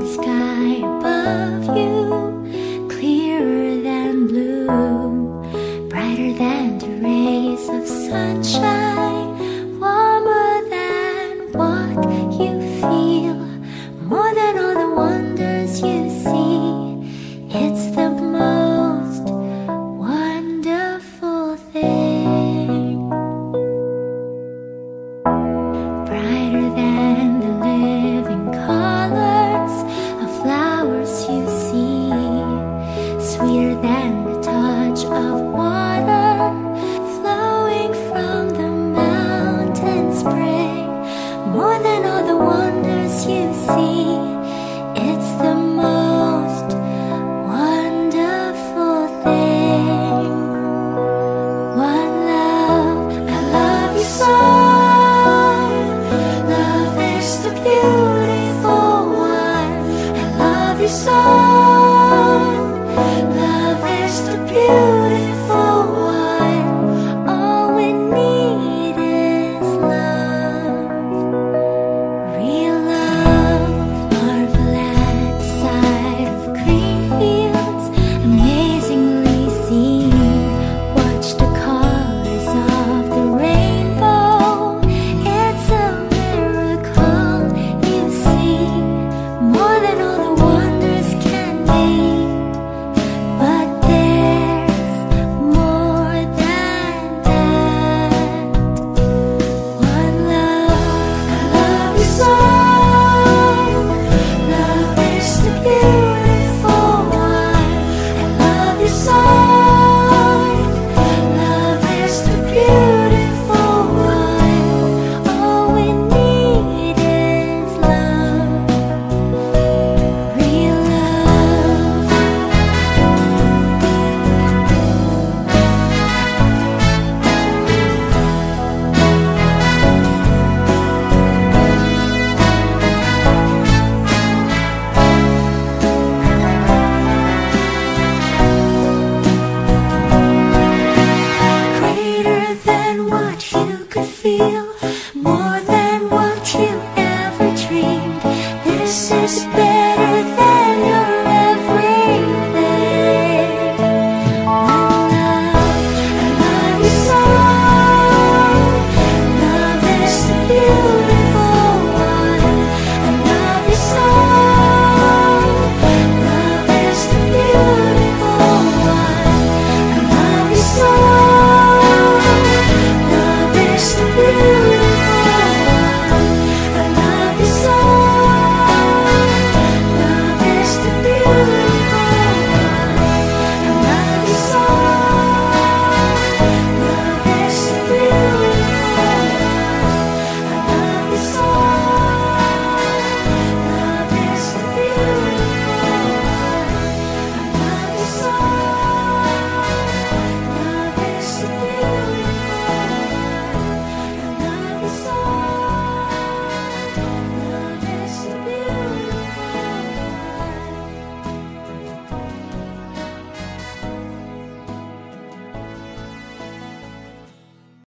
sky above you, clearer than blue, brighter than the rays of sunshine, warmer than what you feel, more than all the wonders you see. It's the most wonderful thing, brighter than the living colors of flowers you see, sweeter than the touch of water flowing from the mountain spring, more than all the wonders you see. It's the most wonderful thing. One love, I love you so. Love is the beautiful one. I love you so. Love is the beautiful one. All we need is love, real love. Marvel at the sight of green fields, amazingly seen. Watch the colors of the rainbow. It's a miracle you see, more than all the wonders can be. But there's more than that. One love, I love you so. Love is the beautiful one. I love you so. Love is the beautiful one. All we need is love, real love. Greater than what you could feel, more than what you ever dreamed. This is better than your everything. One love, I love you so. Love is the beautiful one. I love you so. Love is the beautiful one. I love you so. Love is the beautiful